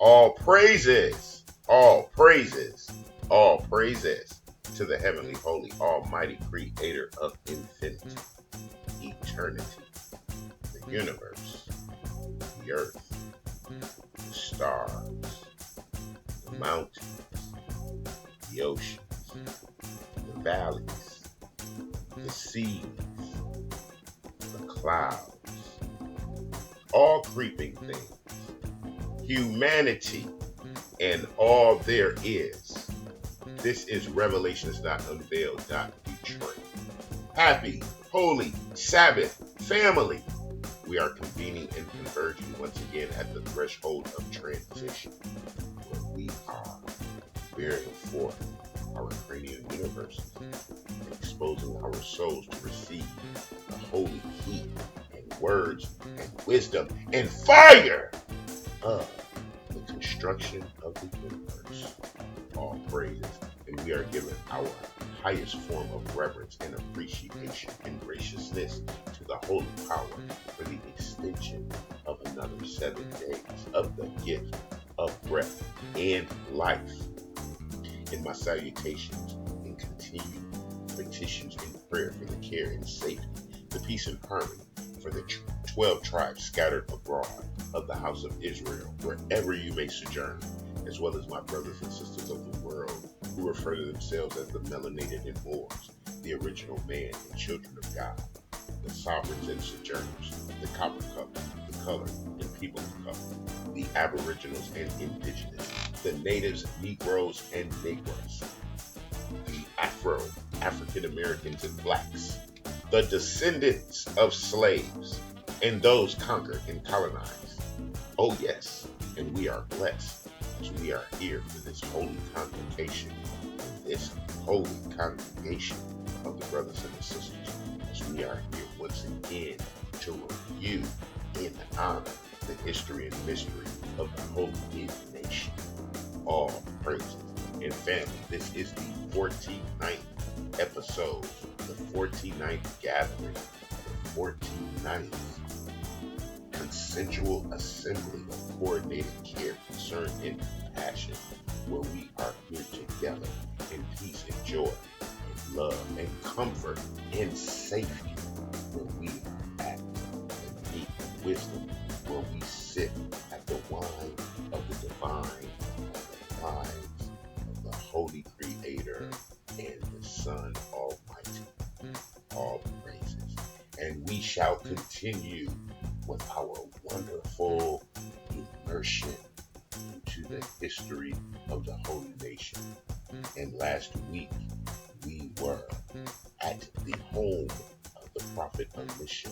all praises, all praises to the heavenly, holy, almighty creator of infinity, eternity, the universe, the earth, the stars, the mountains, the oceans, the valleys, the seas, the clouds, all creeping things, humanity, and all there is. This is Revelations.Unveiled. Detroit. Happy, holy Sabbath family. We are convening and converging once again at the threshold of transition, where we are bearing forth our cranial universes, exposing our souls to receive the holy heat and words and wisdom and fire of the construction of the universe. All praises, and we are given our highest form of reverence and appreciation and graciousness to the holy power for the extension of another 7 days of the gift of breath and life. In my salutations and continued petitions and prayer for the care and safety, the peace and harmony for the 12 tribes scattered abroad of the house of Israel, wherever you may sojourn, as well as my brothers and sisters of the world who refer to themselves as the melanated and Moors, the original man and children of God, the sovereigns and sojourners, the copper cup, the color and people of color, the aboriginals and indigenous, the natives, Negroes and Negroes, the African Americans and blacks, the descendants of slaves, and those conquered and colonized. Oh yes, and we are blessed as we are here for this holy convocation, this holy congregation of the brothers and the sisters, as we are here once again to review and honor the history and mystery of the Holy Nation. All praises. And family, this is the 49th episode, the 49th gathering, the 49th consensual assembly of coordinated care, concern, and compassion, where we are here together in peace and joy and love and comfort and safety, where we are at and meet wisdom, where we sit at the wine of the divine, of the lives of the Holy Creator and the Son Almighty. All praises. And we shall continue with our wonderful immersion into the history of the Holy Nation. And last week, we were at the home of the prophet Elisha,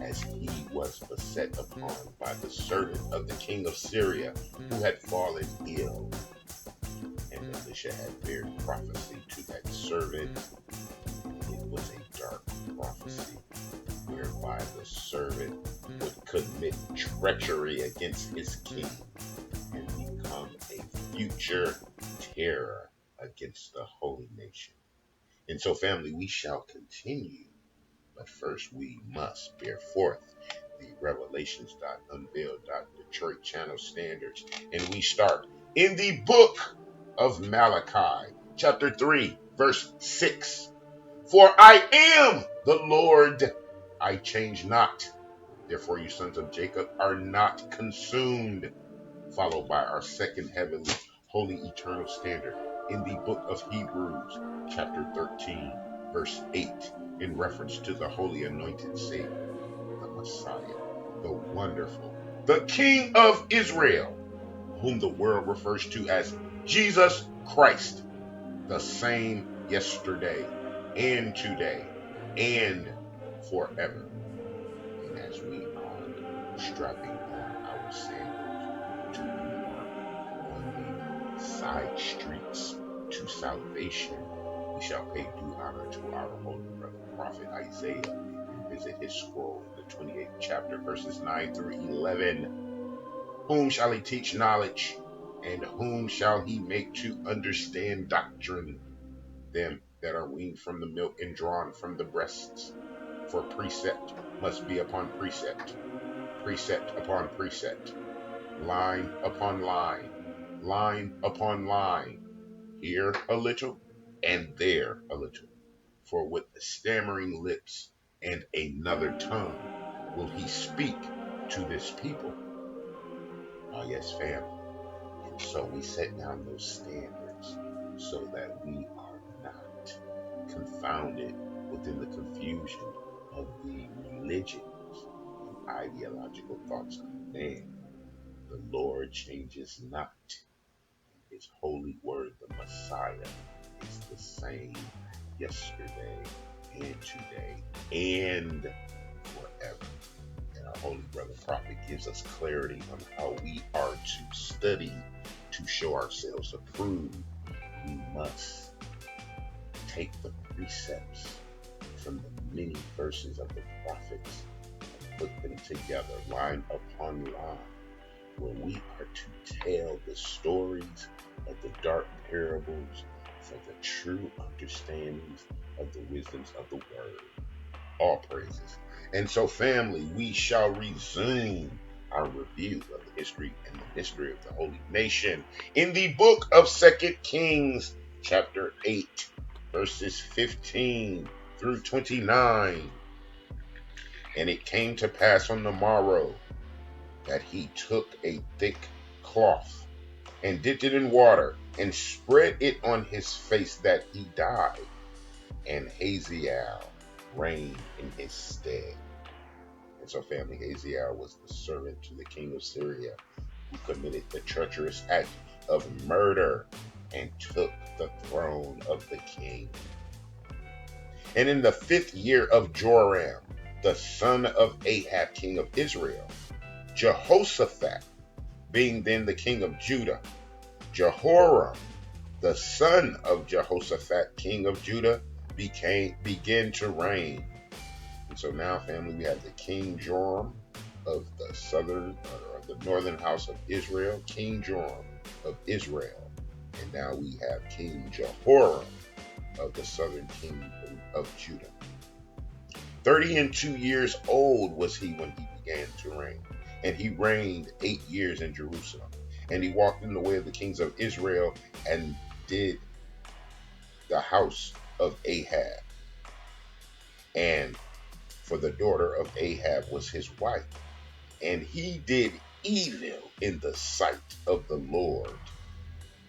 as he was beset upon by the servant of the king of Syria, who had fallen ill. And Elisha had bared prophecy to that servant. It was a dark prophecy, whereby the servant would commit treachery against his king and become a future terror against the Holy Nation. And so, family, we shall continue, but first we must bear forth the Revelations.Unveiled Detroit channel standards, and we start in the book of Malachi, chapter 3, verse 6. For I am the Lord, I change not. Therefore, you sons of Jacob are not consumed. Followed by our second heavenly, holy, eternal standard in the book of Hebrews, chapter 13, verse 8, in reference to the holy anointed Savior, the Messiah, the wonderful, the King of Israel, whom the world refers to as Jesus Christ, the same yesterday and today and forever. And as we are strapping on our sandals to embark on the side streets to salvation, we shall pay due honor to our holy brother, prophet Isaiah, and visit his scroll in the 28th chapter, verses 9 through 11. Whom shall he teach knowledge, and whom shall he make to understand doctrine? Them that are weaned from the milk and drawn from the breasts. For precept must be upon precept, precept upon precept, line upon line, line upon line, here a little and there a little. For with the stammering lips and another tongue will he speak to this people. Oh, yes, family. And so we set down those standards so that we are not confounded within the confusion of the religions and ideological thoughts of man. The Lord changes not. His holy word, the Messiah, is the same yesterday and today and forever. And our holy brother prophet gives us clarity on how we are to study to show ourselves approved. We must take the precepts from the many verses of the prophets and put them together line upon line, where we are to tell the stories of the dark parables for the true understandings of the wisdoms of the word. All praises. And so, family, we shall resume our review of the history and the mystery of the holy nation in the book of 2 Kings, chapter 8, verses 15 through 29. And it came to pass on the morrow that he took a thick cloth and dipped it in water and spread it on his face that he died. And Hazael reigned in his stead. And so, family, Hazael was the servant to the king of Syria who committed the treacherous act of murder and took the throne of the king. And in the 5th year of Joram, the son of Ahab, king of Israel, Jehoshaphat, being then the king of Judah, Jehoram, the son of Jehoshaphat, king of Judah, began to reign. And so now, family, we have the King Joram of the northern house of Israel, King Joram of Israel. And now we have King Jehoram of the southern kingdom of Judah. 32 years old was he when he began to reign, and he reigned 8 years in Jerusalem. And he walked in the way of the kings of Israel and did the house of Ahab. And for the daughter of Ahab was his wife. And he did evil in the sight of the Lord.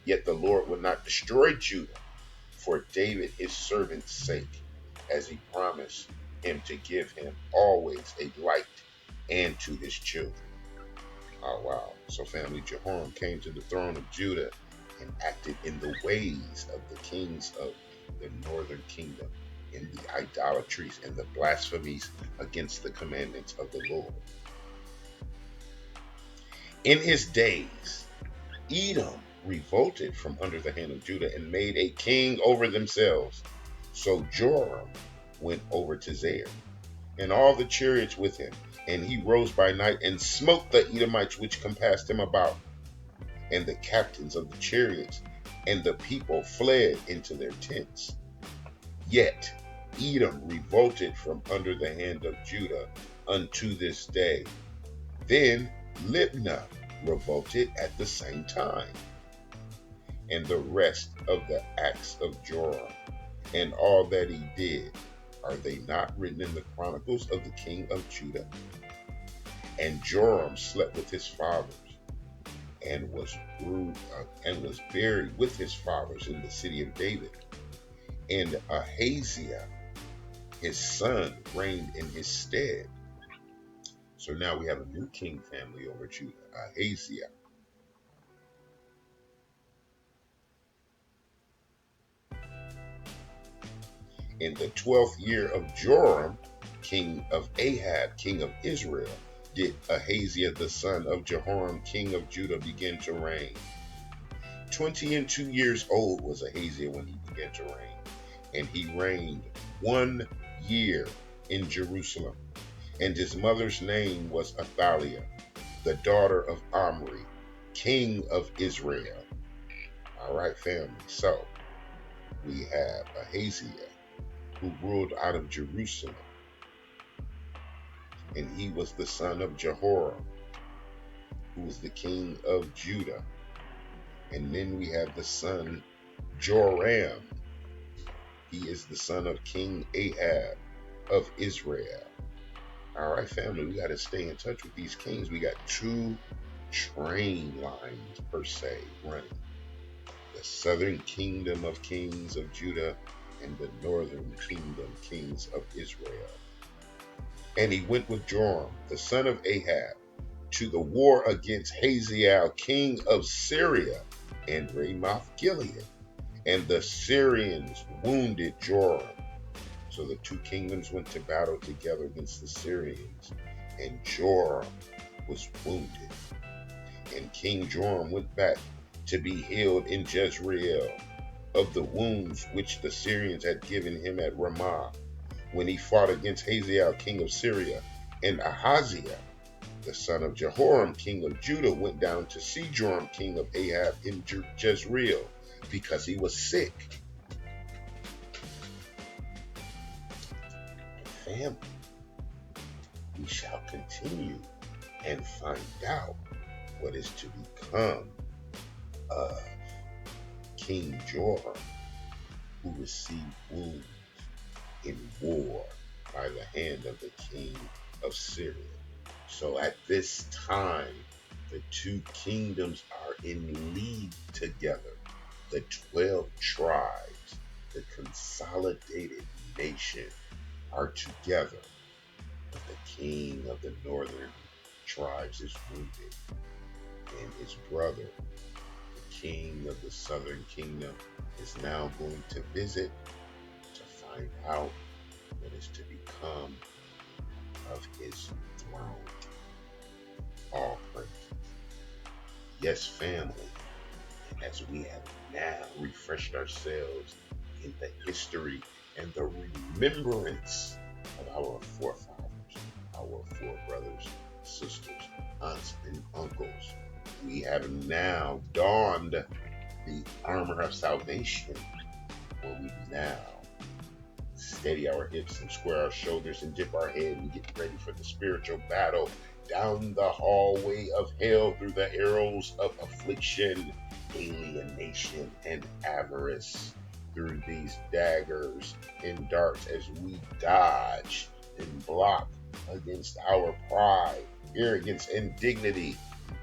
Yet the Lord would not destroy Judah for David his servant's sake, as he promised him to give him always a light and to his children. Oh, wow. So, family, Jehoram came to the throne of Judah and acted in the ways of the kings of the northern kingdom, in the idolatries and the blasphemies against the commandments of the Lord. In his days, Edom revolted from under the hand of Judah and made a king over themselves. So Joram went over to Zair, and all the chariots with him, and he rose by night and smote the Edomites which compassed him about, and the captains of the chariots, and the people fled into their tents. Yet Edom revolted from under the hand of Judah unto this day. Then Libnah revolted at the same time. And the rest of the acts of Joram and all that he did, are they not written in the chronicles of the king of Judah? And Joram slept with his fathers, and was buried with his fathers in the city of David. And Ahaziah, his son, reigned in his stead. So now we have a new king family over Judah, Ahaziah. In the 12th year of Joram, king of Ahab, king of Israel, did Ahaziah the son of Jehoram, king of Judah, begin to reign. 22 years old was Ahaziah when he began to reign, and he reigned 1 year in Jerusalem. And his mother's name was Athaliah, the daughter of Omri, king of Israel. All right, family. So we have Ahaziah, who ruled out of Jerusalem, and he was the son of Jehoram, who was the king of Judah. And then we have the son Joram. He is the son of King Ahab of Israel. All right, family, we got to stay in touch with these kings. We got two train lines, per se, running. The southern kingdom of kings of Judah and the northern kingdom kings of Israel. And he went with Joram, the son of Ahab, to the war against Hazael, king of Syria, and Ramoth Gilead. And the Syrians wounded Joram. So the two kingdoms went to battle together against the Syrians, and Joram was wounded. And King Joram went back to be healed in Jezreel of the wounds which the Syrians had given him at Ramah, when he fought against Hazael, king of Syria. And Ahaziah, the son of Jehoram, king of Judah, went down to see Joram, king of Ahab, in Jezreel, because he was sick. Family, we shall continue and find out what is to become of King Joram, who received wounds in war by the hand of the king of Syria. So at this time, the two kingdoms are in league together. The 12 tribes, the consolidated nation, are together. But the king of the northern tribes is wounded, and his brother, the king of the southern kingdom, is now going to visit to find out what is to become of his throne. All praise. Yes, family. And as we have now refreshed ourselves in the history and the remembrance of our forefathers, our forebrothers, sisters, aunts, and uncles, we have now donned the armor of salvation, where we now steady our hips and square our shoulders and dip our head and get ready for the spiritual battle down the hallway of hell through the arrows of affliction, alienation, and avarice, through these daggers and darts as we dodge and block against our pride, arrogance, and dignity,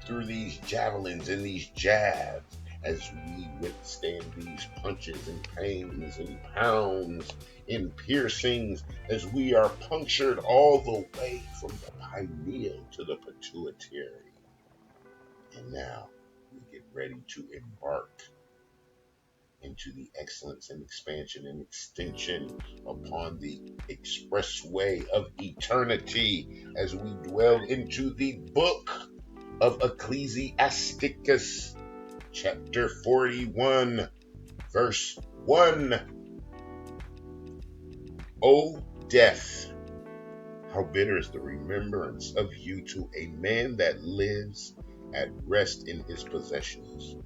through these javelins and these jabs, as we withstand these punches and pains and pounds and piercings, as we are punctured all the way from the pineal to the pituitary. And now we get ready to embark into the excellence and expansion and extension upon the expressway of eternity, as we dwell into the book of Ecclesiasticus, chapter 41, verse 1. O death, how bitter is the remembrance of you to a man that lives at rest in his possessions,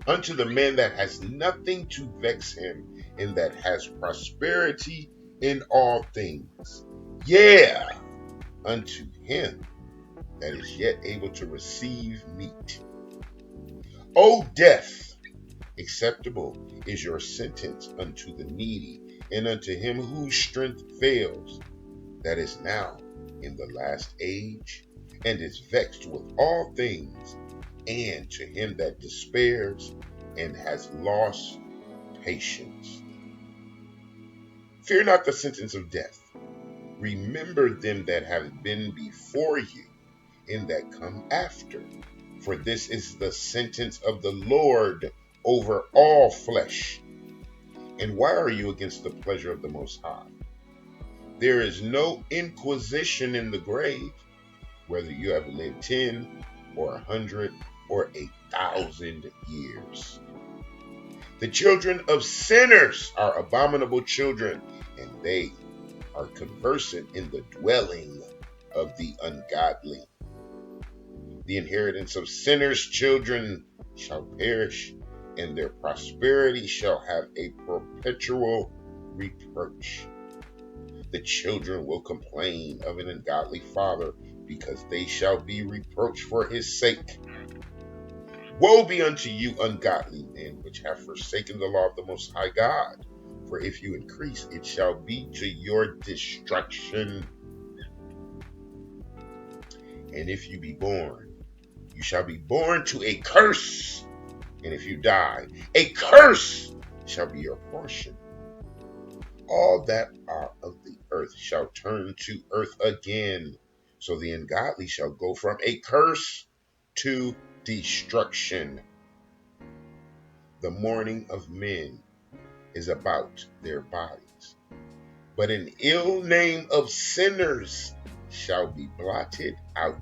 unto the man that has nothing to vex him, and that has prosperity in all things. Yeah, unto him that is yet able to receive meat. O death, acceptable is your sentence unto the needy, and unto him whose strength fails, that is now in the last age, and is vexed with all things, and to him that despairs and has lost patience. Fear not the sentence of death. Remember them that have been before you, and that come after. For this is the sentence of the Lord over all flesh. And why are you against the pleasure of the Most High? There is no inquisition in the grave, whether you have lived 10 or 100 or 1,000 years. The children of sinners are abominable children, and they are conversant in the dwelling of the ungodly. The inheritance of sinners' children shall perish, and their prosperity shall have a perpetual reproach. The children will complain of an ungodly father, because they shall be reproached for his sake. Woe be unto you, ungodly men, which have forsaken the law of the Most High God. For if you increase, it shall be to your destruction. And if you be born, you shall be born to a curse. And if you die, a curse shall be your portion. All that are of the earth shall turn to earth again. So the ungodly shall go from a curse to destruction. The mourning of men is about their bodies, but an ill name of sinners shall be blotted out.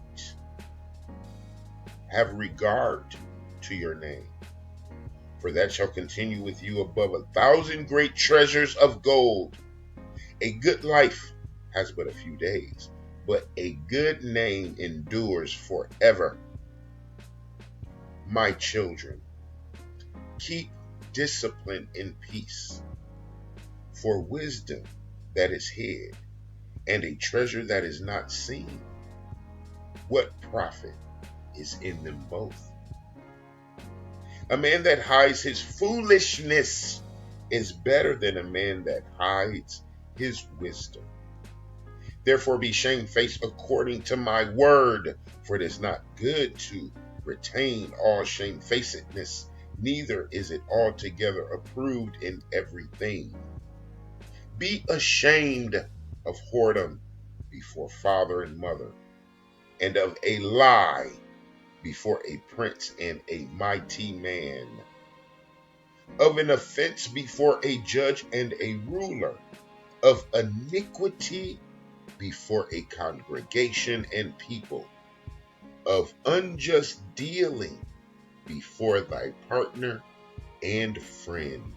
Have regard to your name, for that shall continue with you above 1,000 great treasures of gold. A good life has but a few days, but a good name endures forever. My children, keep discipline in peace, for wisdom that is hid, and a treasure that is not seen. What profit is in them both? A man that hides his foolishness is better than a man that hides his wisdom. Therefore be shamefaced according to my word, for it is not good to retain all shamefacedness, neither is it altogether approved in everything. Be ashamed of whoredom before father and mother, and of a lie before a prince and a mighty man, of an offense before a judge and a ruler, of iniquity before a congregation and people, of unjust dealing before thy partner and friend.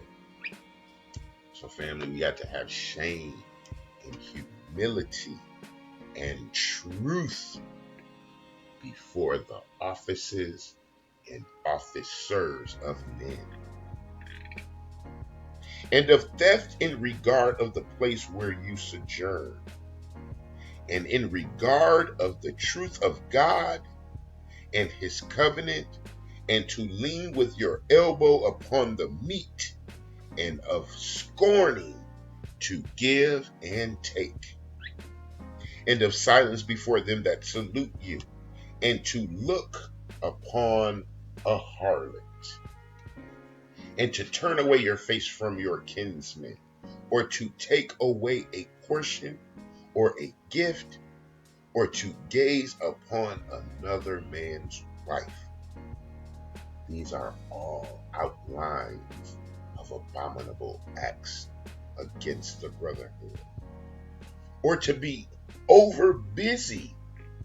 So family, we got to have shame and humility and truth before the offices and officers of men, and of theft in regard of the place where you sojourn, and in regard of the truth of God and his covenant, and to lean with your elbow upon the meat, and of scorning to give and take, and of silence before them that salute you, and to look upon a harlot, and to turn away your face from your kinsmen, or to take away a portion or a gift, or to gaze upon another man's wife. These are all outlines of abominable acts against the brotherhood. Or to be over busy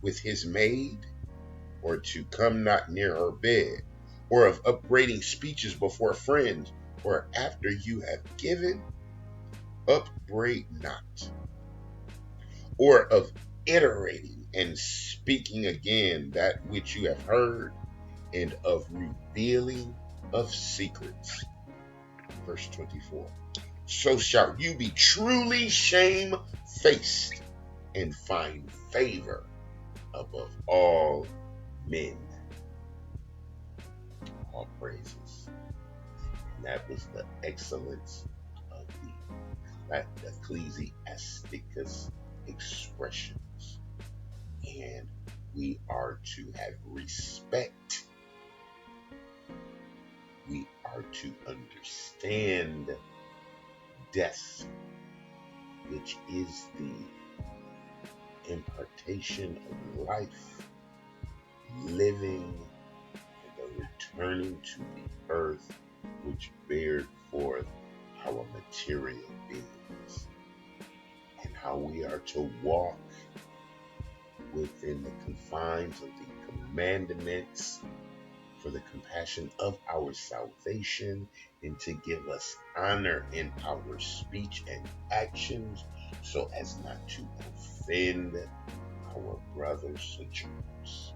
with his maid, or to come not near her bed, or of upbraiding speeches before friends, or after you have given, upbraid not, or of iterating and speaking again that which you have heard, and of revealing of secrets. Verse 24. So shall you be truly shamefaced and find favor above all men. All praises. And that was the excellence of the Ecclesiasticus expressions. And we are to have respect. We are to understand death, which is the impartation of life, living, and the returning to the earth, which bared forth our material beings, and how we are to walk within the confines of the commandments for the compassion of our salvation, and to give us honor in our speech and actions, so as not to offend our brothers and sisters.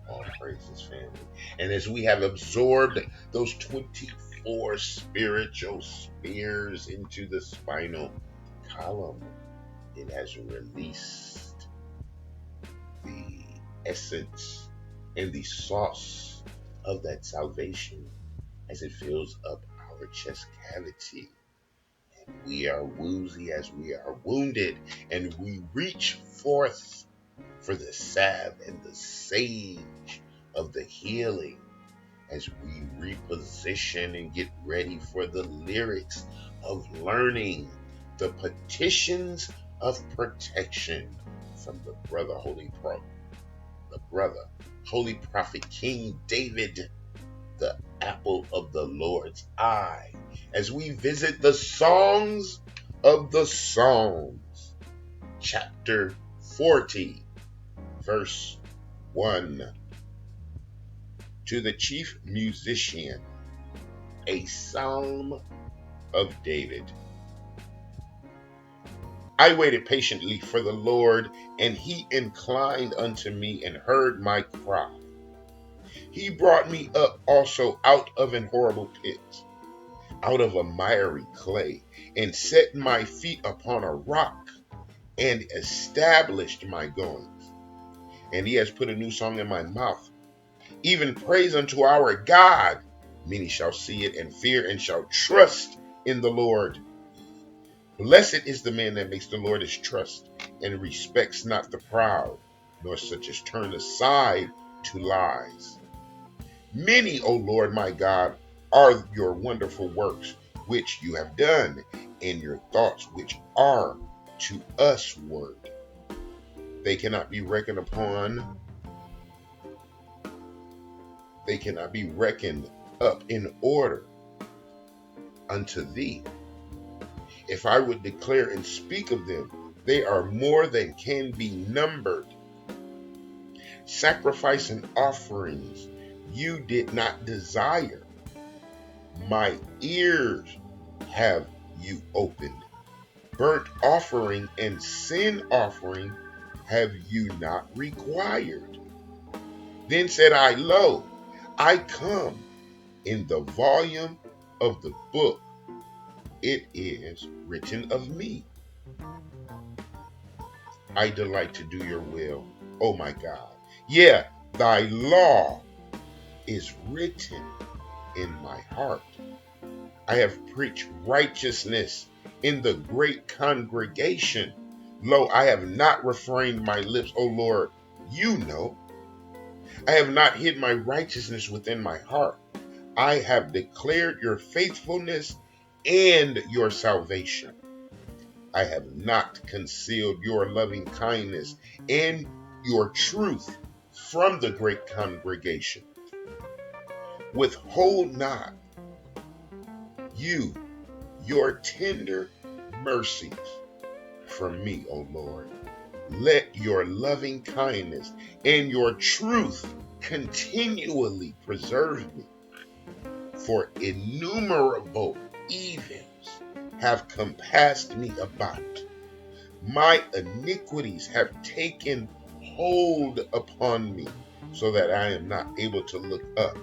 All praises, family. And as we have absorbed those 24 spiritual spears into the spinal column, it has released the essence and the sauce of that salvation as it fills up our chest cavity. We are woozy as we are wounded, and we reach forth for the salve and the sage of the healing as we reposition and get ready for the lyrics of learning, the petitions of protection from the brother, Holy Prophet King David, the apple of the Lord's eye, as we visit the songs of the Psalms, chapter 40, verse 1. To the chief musician, a psalm of David. I waited patiently for the Lord, and he inclined unto me and heard my cry. He brought me up also out of an horrible pit, out of a miry clay, and set my feet upon a rock, and established my goings. And he has put a new song in my mouth, even praise unto our God. Many shall see it and fear, and shall trust in the Lord. Blessed is the man that makes the Lord his trust, and respects not the proud, nor such as turn aside to lies. Many, O Lord my God, are your wonderful works which you have done, and your thoughts which are to us word. They cannot be reckoned upon. They cannot be reckoned up in order unto thee. If I would declare and speak of them, they are more than can be numbered. Sacrifice and offerings you did not desire. My ears have you opened. Burnt offering and sin offering have you not required. Then said I, Lo, I come. In the volume of the book it is written of me. I delight to do your will, O my God. Yeah, thy law is written in my heart. I have preached righteousness in the great congregation. Lo, I have not refrained my lips, O Lord. You know. I have not hid my righteousness within my heart. I have declared your faithfulness and your salvation. I have not concealed your loving kindness and your truth from the great congregation. Withhold not you your tender mercies from me, O Lord. Let your loving kindness and your truth continually preserve me, for innumerable evils have compassed me about. My iniquities have taken hold upon me, so that I am not able to look up.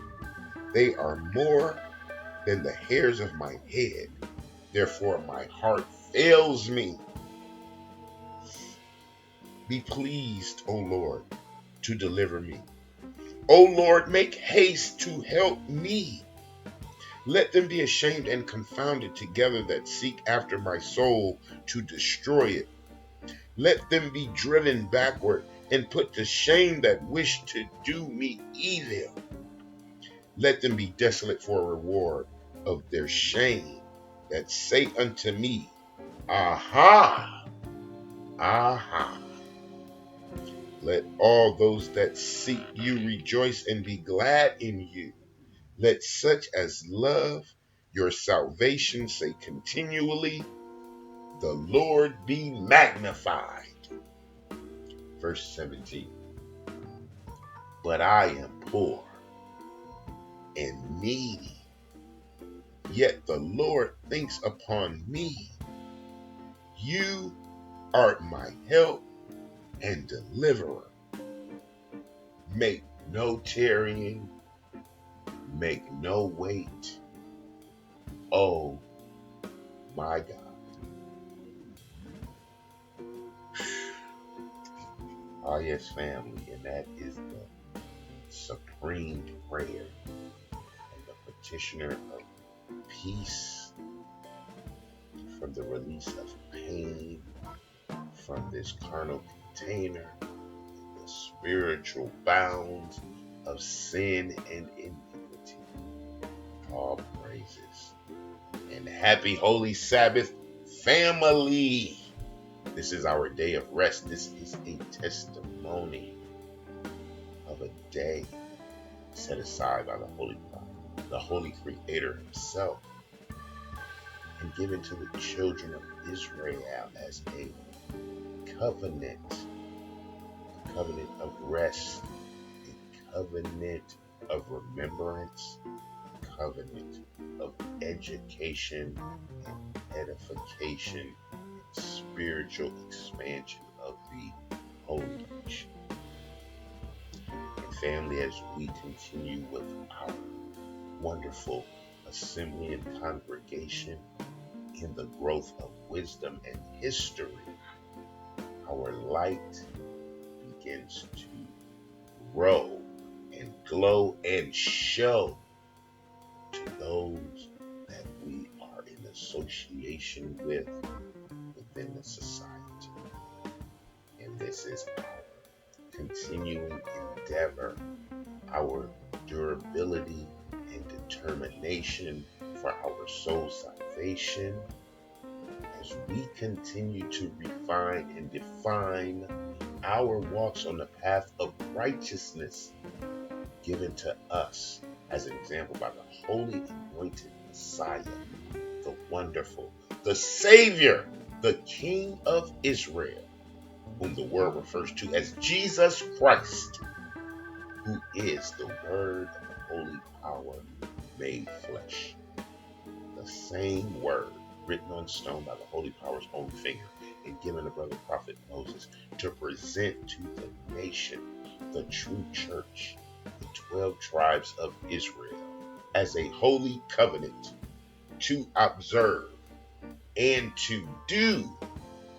They are more than the hairs of my head. Therefore my heart fails me. Be pleased, O Lord, to deliver me. O Lord, make haste to help me. Let them be ashamed and confounded together that seek after my soul to destroy it. Let them be driven backward and put to shame that wish to do me evil. Let them be desolate for a reward of their shame that say unto me, Aha, aha. Let all those that seek you rejoice and be glad in you. Let such as love your salvation say continually, the Lord be magnified. Verse 17. But I am poor and needy, yet the Lord thinks upon me. You art my help and deliverer. Make no tarrying, make no wait. Oh my God. Ah, yes, family, and that is the supreme prayer and the petitioner of peace, from the release of pain, from this carnal container, the spiritual bounds of sin and iniquity. All praises. And happy holy Sabbath, family. This is our day of rest. This is a testimony of a day set aside by the Holy Prophet, the Holy Creator himself, and given to the children of Israel as a covenant of rest, a covenant of remembrance, a covenant of education and edification, and spiritual expansion of the Holy Nation. And family, as we continue with our wonderful assembly and congregation in the growth of wisdom and history, our light begins to grow and glow and show to those that we are in association with within the society. And this is our continuing endeavor, our durability and determination for our soul salvation, as we continue to refine and define our walks on the path of righteousness given to us as an example by the holy anointed Messiah, the wonderful, the Savior, the King of Israel, whom the word refers to as Jesus Christ, who is the Word of the Holy Power made flesh. The same word written on stone by the Holy Power's own finger and given to brother prophet Moses to present to the nation, the true church, the 12 tribes of Israel, as a holy covenant to observe and to do,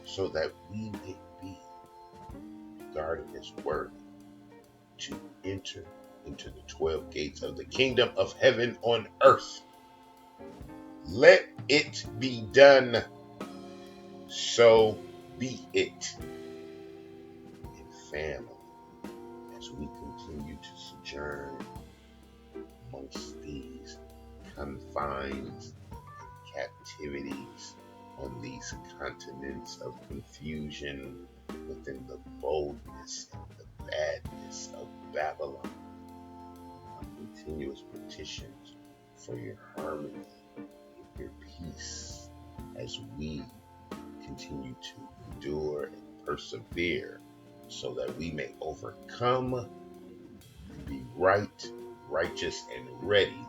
so that we may be regarded as worthy to enter into the 12 gates of the kingdom of heaven on earth. Let it be done, so be it. And family, as we continue to sojourn amongst these confines and captivities on these continents of confusion, within the boldness and the badness of Babylon, continuous petitions for your harmony and your peace as we continue to endure and persevere, so that we may overcome and be right, righteous, and ready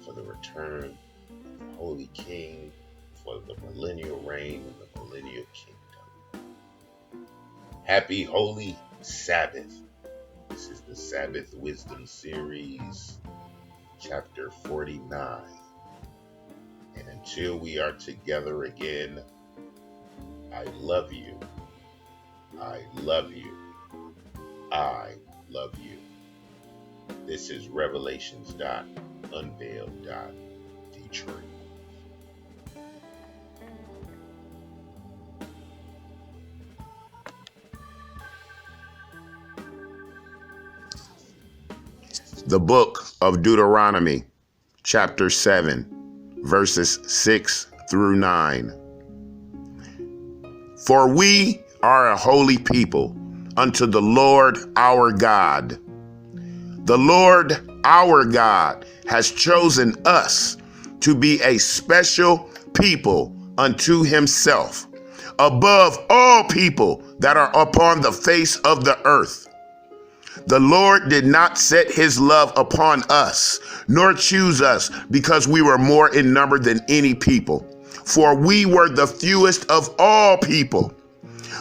for the return of the Holy King, for the millennial reign and the millennial kingdom. Happy Holy Sabbath. This is the Sabbath Wisdom Series, chapter 49. And until we are together again, I love you. I love you. I love you. This is Revelations.Unveiled. Detroit. The book of Deuteronomy, chapter 7, verses 6 through 9. For we are a holy people unto the Lord our God. The Lord our God has chosen us to be a special people unto himself, above all people that are upon the face of the earth. The Lord did not set his love upon us, nor choose us because we were more in number than any people, for we were the fewest of all people.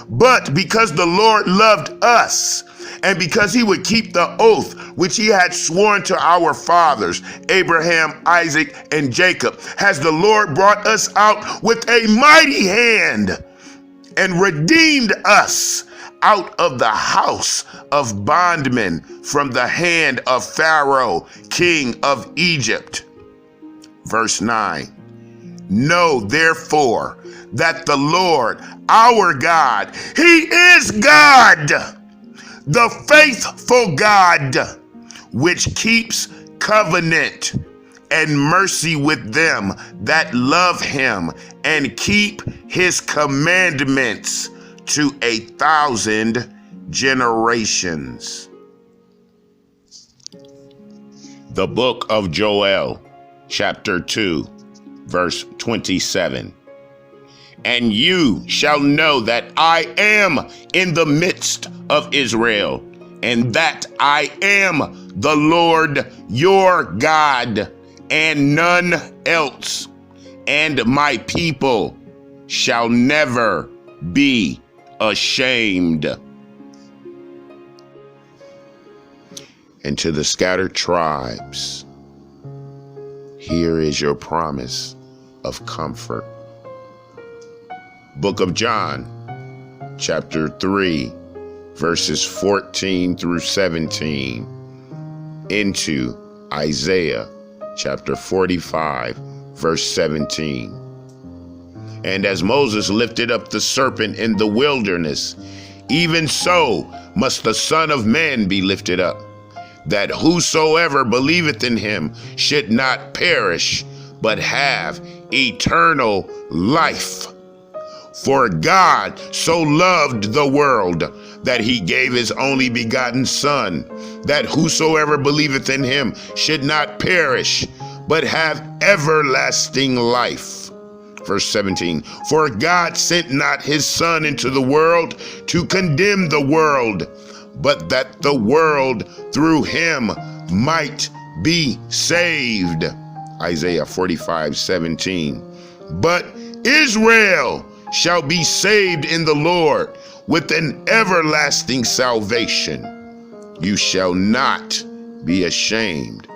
But because the Lord loved us, and because he would keep the oath which he had sworn to our fathers, Abraham, Isaac, and Jacob, has the Lord brought us out with a mighty hand and redeemed us out of the house of bondmen, from the hand of Pharaoh, king of Egypt. Verse 9. Know therefore that the Lord our God, he is God, the faithful God, which keeps covenant and mercy with them that love him and keep his commandments to 1,000 generations. The book of Joel, chapter 2, verse 27. And you shall know that I am in the midst of Israel, and that I am the Lord your God, and none else, and my people shall never be ashamed. And to the scattered tribes, here is your promise of comfort. Book of John, chapter 3, verses 14 through 17, into Isaiah, chapter 45, verse 17. And as Moses lifted up the serpent in the wilderness, even so must the Son of Man be lifted up, that whosoever believeth in him should not perish, but have eternal life. For God so loved the world that he gave his only begotten Son, that whosoever believeth in him should not perish, but have everlasting life. Verse 17, for God sent not his Son into the world to condemn the world, but that the world through him might be saved. Isaiah 45:17. But Israel shall be saved in the Lord with an everlasting salvation. You shall not be ashamed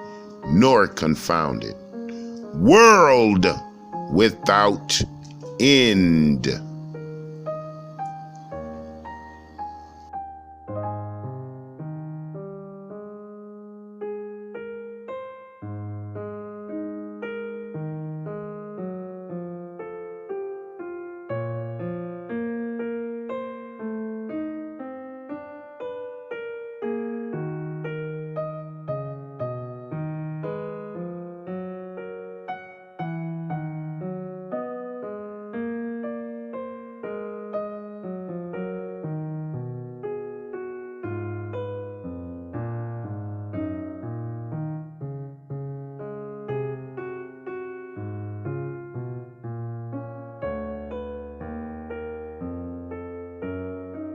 nor confounded. World without end.